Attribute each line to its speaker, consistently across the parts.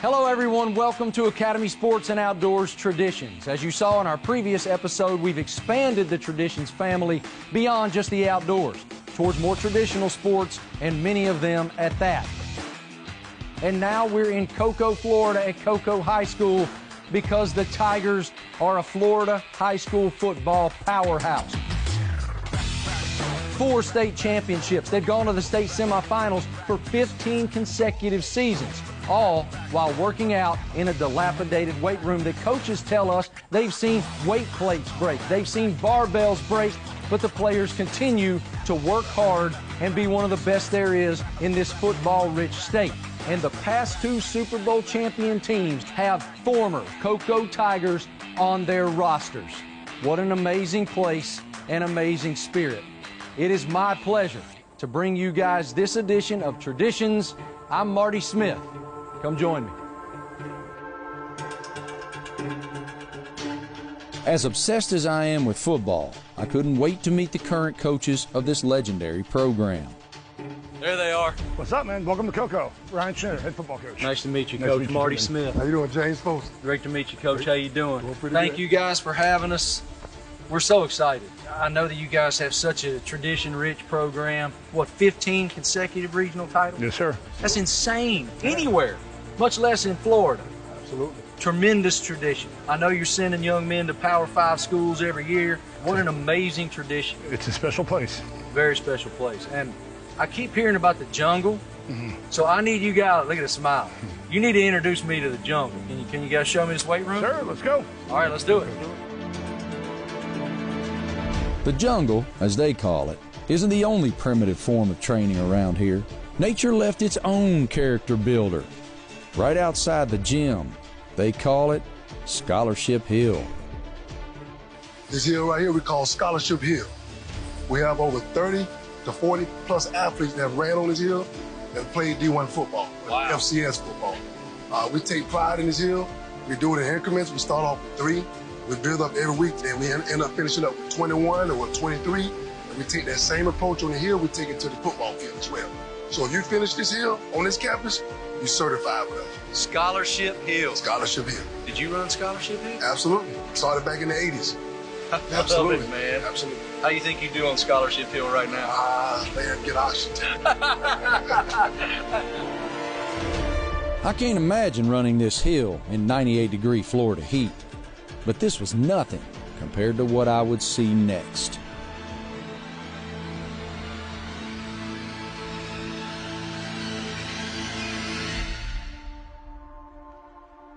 Speaker 1: Hello everyone, welcome to Academy Sports and Outdoors Traditions. As you saw in our previous episode, we've expanded the Traditions family beyond just the outdoors, towards more traditional sports, and many of them at that. And now we're in Cocoa, Florida at Cocoa High School because the Tigers are a Florida high school football powerhouse. 4 state championships. They've gone to the state semifinals for 15 consecutive seasons, all while working out in a dilapidated weight room that coaches tell us they've seen weight plates break, they've seen barbells break, but the players continue to work hard and be one of the best there is in this football-rich state. And the past 2 Super Bowl champion teams have former Cocoa Tigers on their rosters. What an amazing place and amazing spirit. It is my pleasure to bring you guys this edition of Traditions. I'm Marty Smith. Come join me. As obsessed as I am with football, I couldn't wait to meet the current coaches of this legendary program.
Speaker 2: There they are.
Speaker 3: What's up, man? Welcome to Cocoa. Ryan Schenner, head football coach.
Speaker 1: Nice to meet you,
Speaker 3: Nice
Speaker 1: Coach.
Speaker 3: to meet you,
Speaker 1: Marty
Speaker 3: man.
Speaker 1: Smith.
Speaker 3: How you doing, James Post?
Speaker 1: Great to meet you, Coach. How you doing? Thank
Speaker 3: good.
Speaker 1: you guys for having us. We're so excited. I know that you guys have such a tradition-rich program. What, 15 consecutive regional titles?
Speaker 3: Yes, sir.
Speaker 1: That's insane. Anywhere, much less in Florida.
Speaker 3: Absolutely.
Speaker 1: Tremendous tradition. I know you're sending young men to Power 5 schools every year. What an amazing tradition.
Speaker 3: It's a special place.
Speaker 1: Very special place. And I keep hearing about the jungle. So I need you guys, look at the smile. You need to introduce me to the jungle. Can you guys show me this weight room?
Speaker 3: Sure, let's go.
Speaker 1: All right, let's do it.
Speaker 4: The jungle, as they call it, isn't the only primitive form of training around here. Nature left its own character builder. Right outside the gym, they call it Scholarship Hill.
Speaker 5: This hill right here we call Scholarship Hill. We have over 30 to 40 plus athletes that have ran on this hill and played D1 football, FCS football. We take pride in this hill. We do it in increments. We start off with 3. We build up every week, and we end up finishing up with 21 or 23. And we take that same approach on the hill, we take it to the football field as well. So if you finish this hill on this campus, you're certified with us.
Speaker 2: Scholarship Hill.
Speaker 5: Scholarship Hill.
Speaker 2: Did you run Scholarship Hill?
Speaker 5: Absolutely. Started back in the 80s.
Speaker 2: I
Speaker 5: Absolutely.
Speaker 2: love it, man.
Speaker 5: Absolutely.
Speaker 2: How you think you do on Scholarship Hill right now?
Speaker 5: Man, get oxygen.
Speaker 4: I can't imagine running this hill in 98-degree Florida heat, but this was nothing compared to what I would see next.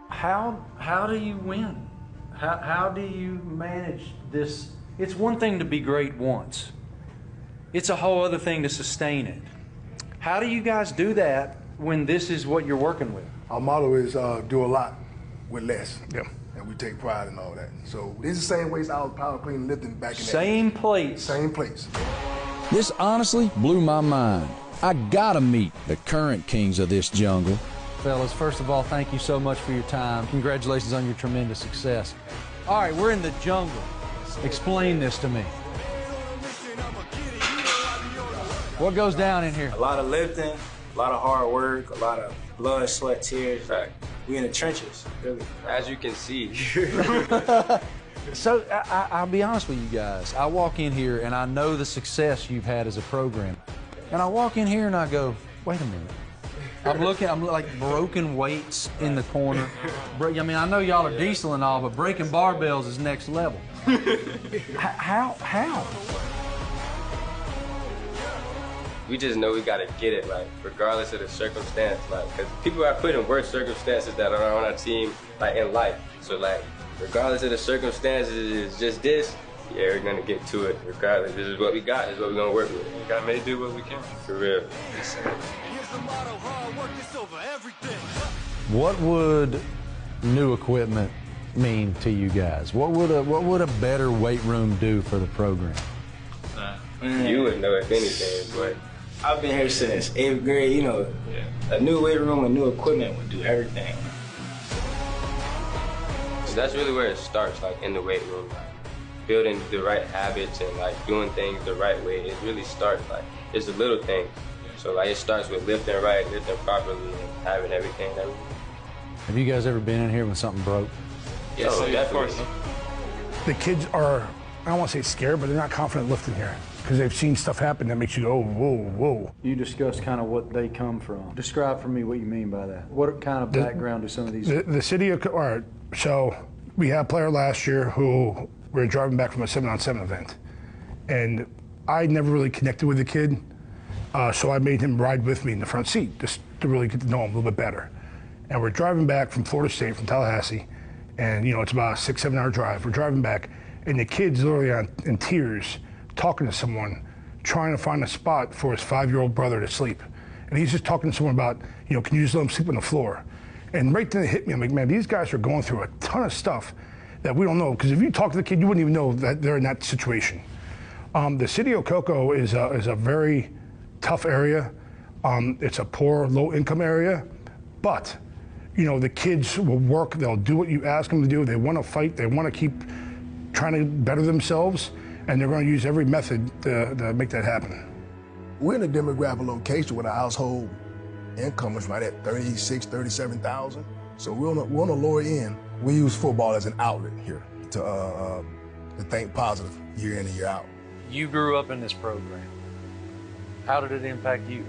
Speaker 1: How do you win? How do you manage this? It's one thing to be great once. It's a whole other thing to sustain it. How do you guys do that when this is what you're working with?
Speaker 5: Our motto is do a lot with less.
Speaker 3: Yeah.
Speaker 5: And we take pride in all that. So this is the same ways I was power clean and lifting back in
Speaker 1: Same
Speaker 5: that
Speaker 1: plates.
Speaker 5: Same place.
Speaker 4: This honestly blew my mind. I gotta meet the current kings of this jungle.
Speaker 1: Fellas, first of all, thank you so much for your time. Congratulations on your tremendous success. All right, we're in the jungle. Explain this to me. What goes down in here?
Speaker 6: A lot of lifting, a lot of hard work, a lot of blood, sweat, tears. We in the trenches, really.
Speaker 7: As you can see.
Speaker 1: So I'll be honest with you guys. I walk in here and I know the success you've had as a program. And I walk in here and I go, wait a minute. I'm like broken weights in the corner. I mean, I know y'all are diesel and all, but breaking barbells is next level. How?
Speaker 7: We just know we gotta get it, like, regardless of the circumstance, like, because people are put in worse circumstances that are on our team, like, in life. So, like, regardless of the circumstances, it's just this, yeah, we're gonna get to it regardless. This is what we got, this is what we're gonna work with.
Speaker 2: We gotta make do what we can.
Speaker 7: For real.
Speaker 1: What would new equipment mean to you guys? What would a better weight room do for the program?
Speaker 7: You would know if anything, but
Speaker 6: I've been here since 8th grade, you know. A new weight room and new equipment would do everything.
Speaker 7: so that's really where it starts, like, in the weight room. Like, building the right habits and, like, doing things the right way. It really starts, like, it's the little things. So, like, it starts with lifting right, lifting properly, and having everything that we
Speaker 1: Have you guys ever been in here when something broke?
Speaker 7: Yes, definitely.
Speaker 3: The kids are, I don't want to say scared, but they're not confident lifting here because they've seen stuff happen that makes you go, whoa, whoa.
Speaker 1: You discussed kind of what they come from. Describe for me what you mean by that. What kind of background do some of these?
Speaker 3: The city of, all right, so we had a player last year who we were driving back from a 7-on-7 event. And I never really connected with the kid, so I made him ride with me in the front seat just to really get to know him a little bit better. And we're driving back from Florida State, from Tallahassee, and you know it's about a 6-7 hour drive. We're driving back, and the kid's literally in tears, talking to someone, trying to find a spot for his 5-year-old brother to sleep. And he's just talking to someone about, you know, can you just let him sleep on the floor? And right then it hit me. I'm like, man, these guys are going through a ton of stuff that we don't know. Because if you talk to the kid, you wouldn't even know that they're in that situation. The city of Cocoa is a very tough area. It's a poor, low-income area, but you know the kids will work. They'll do what you ask them to do. They want to fight. They want to keep trying to better themselves, and they're going to use every method to make that happen.
Speaker 5: We're in a demographic location where the household income is right at $36,000, $37,000. So we're on the lower end. We use football as an outlet here to think positive year in and year out.
Speaker 1: You grew up in this program. How did it impact you?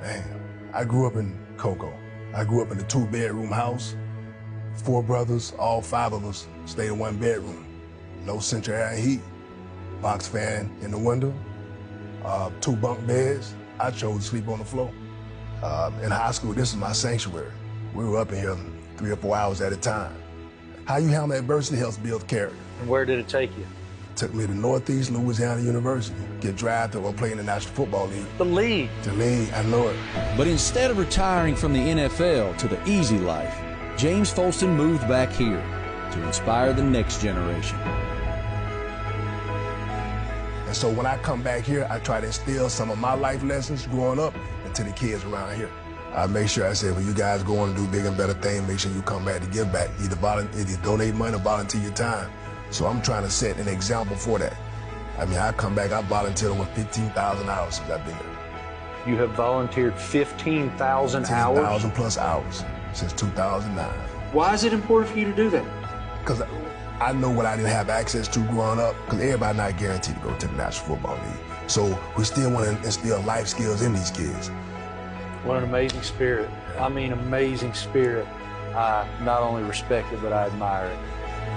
Speaker 5: Man, I grew up in Cocoa. I grew up in a 2-bedroom house, 4 brothers, all 5 of us stayed in 1 bedroom. No central air and heat, box fan in the window, 2 bunk beds. I chose to sleep on the floor. In high school, this is my sanctuary. We were up in here 3 or 4 hours at a time. How you handle adversity helps build character.
Speaker 1: And where did it take you?
Speaker 5: Took me to Northeast Louisiana University, get drafted or play in the National Football League.
Speaker 1: The league.
Speaker 5: The league, I know it.
Speaker 4: But instead of retiring from the NFL to the easy life, James Folston moved back here to inspire the next generation.
Speaker 5: And so when I come back here, I try to instill some of my life lessons growing up into the kids around here. I make sure I say, when you guys go on to do bigger and better things, make sure you come back to give back. Either donate money or volunteer your time. So I'm trying to set an example for that. I mean, I come back, I volunteered over 15,000 hours since I've been here.
Speaker 1: You have volunteered 15,000 hours?
Speaker 5: 15,000 plus hours since 2009.
Speaker 1: Why is it important for you to do that?
Speaker 5: Because I know what I didn't have access to growing up, because everybody not guaranteed to go to the National Football League. So we still want to instill life skills in these kids.
Speaker 1: What an amazing spirit. I mean, amazing spirit. I not only respect it, but I admire it.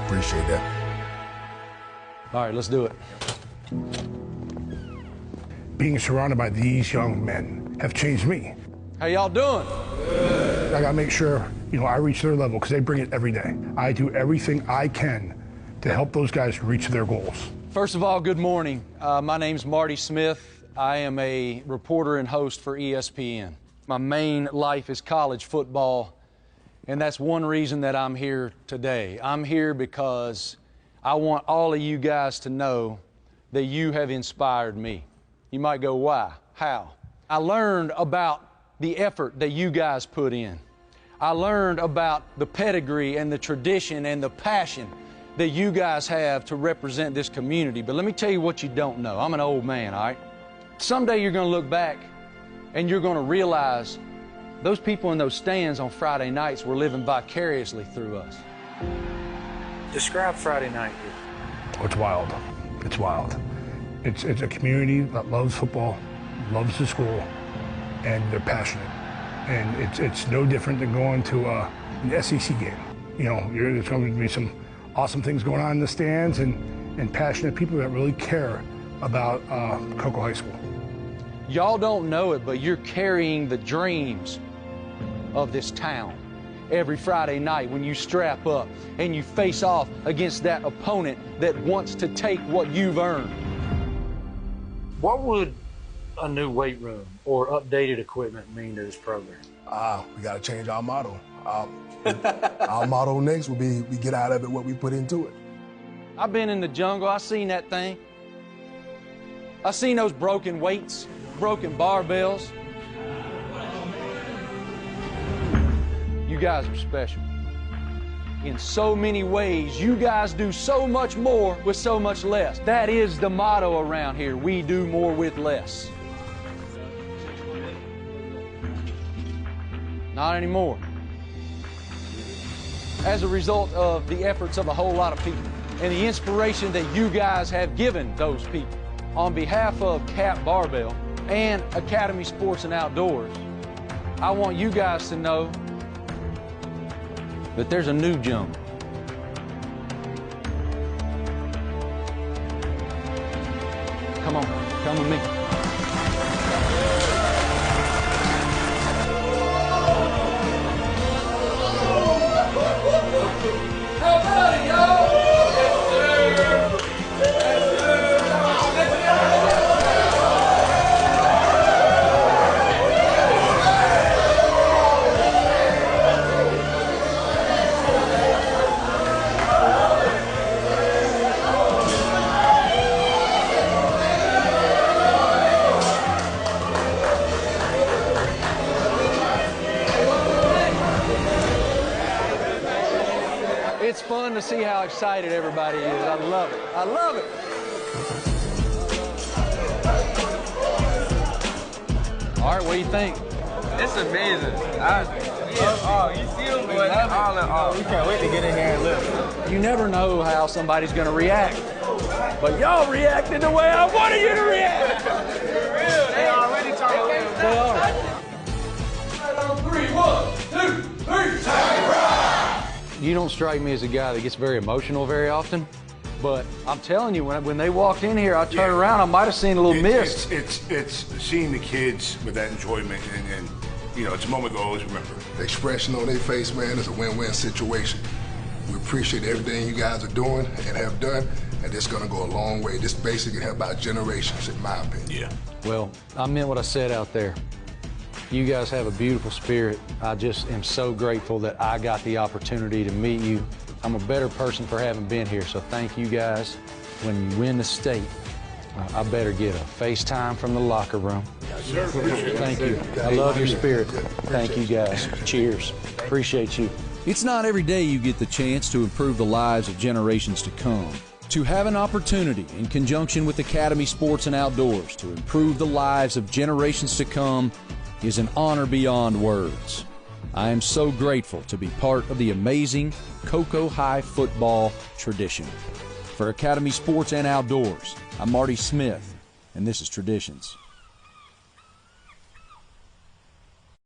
Speaker 5: Appreciate that.
Speaker 1: All right, let's do it.
Speaker 3: Being surrounded by these young men have changed me.
Speaker 1: How y'all doing?
Speaker 3: Good. I gotta make sure, you know, I reach their level because they bring it every day. I do everything I can to help those guys reach their goals.
Speaker 1: First of all, good morning. My name's Marty Smith. I am a reporter and host for ESPN. My main life is college football, and that's one reason that I'm here today. I'm here because I want all of you guys to know that you have inspired me. You might go, why? How? I learned about the effort that you guys put in. I learned about the pedigree and the tradition and the passion that you guys have to represent this community. But let me tell you what you don't know. I'm an old man, all right? Someday you're going to look back and you're going to realize those people in those stands on Friday nights were living vicariously through us. Describe Friday night here.
Speaker 3: Oh, it's wild. It's wild. It's a community that loves football, loves the school, and they're passionate. And it's no different than going to an SEC game. You know, there's going to be some awesome things going on in the stands and passionate people that really care about Cocoa High School.
Speaker 1: Y'all don't know it, but you're carrying the dreams of this town. Every Friday night when you strap up and you face off against that opponent that wants to take what you've earned. What would a new weight room or updated equipment mean to this program?
Speaker 5: We got to change our motto. Our motto next will be, we get out of it what we put into it.
Speaker 1: I've been in the jungle. I seen that thing. I seen those broken weights, broken barbells. You guys are special. In so many ways, you guys do so much more with so much less. That is the motto around here. We do more with less. Not anymore. as a result of the efforts of a whole lot of people and the inspiration that you guys have given those people. On behalf of Cap Barbell and Academy Sports and Outdoors, I want you guys to know that there's a new jungle. Come on, come with me. How about it, y'all? It's fun to see how excited everybody is. I love it. I love it. All right, what do you think?
Speaker 7: It's amazing. You see them, boy. All in all. We can't wait to get in there and look.
Speaker 1: You never know how somebody's going to react. But y'all reacted the way I wanted you to react.
Speaker 7: For real, they already talking.
Speaker 1: They are.
Speaker 2: On 3, 1, 2, 3.
Speaker 1: You don't strike me as a guy that gets very emotional very often, but I'm telling you, when they walked in here, I turned around, I might have seen a little mist.
Speaker 3: It's seeing the kids with that enjoyment, and you know, it's a moment they'll always remember.
Speaker 5: The expression on their face, man, is a win-win situation. We appreciate everything you guys are doing and have done, and it's going to go a long way. This basically help out generations, in my opinion.
Speaker 3: Yeah.
Speaker 1: Well, I meant what I said out there. You guys have a beautiful spirit. I just am so grateful that I got the opportunity to meet you. I'm a better person for having been here, so thank you guys. When you win the state, I better get a FaceTime from the locker room. Thank you. I love your spirit. Thank you guys. Cheers. Appreciate you.
Speaker 4: It's not every day you get the chance to improve the lives of generations to come. To have an opportunity in conjunction with Academy Sports and Outdoors to improve the lives of generations to come is an honor beyond words. I am so grateful to be part of the amazing Cocoa High football tradition. For Academy Sports and Outdoors, I'm Marty Smith, and this is Traditions.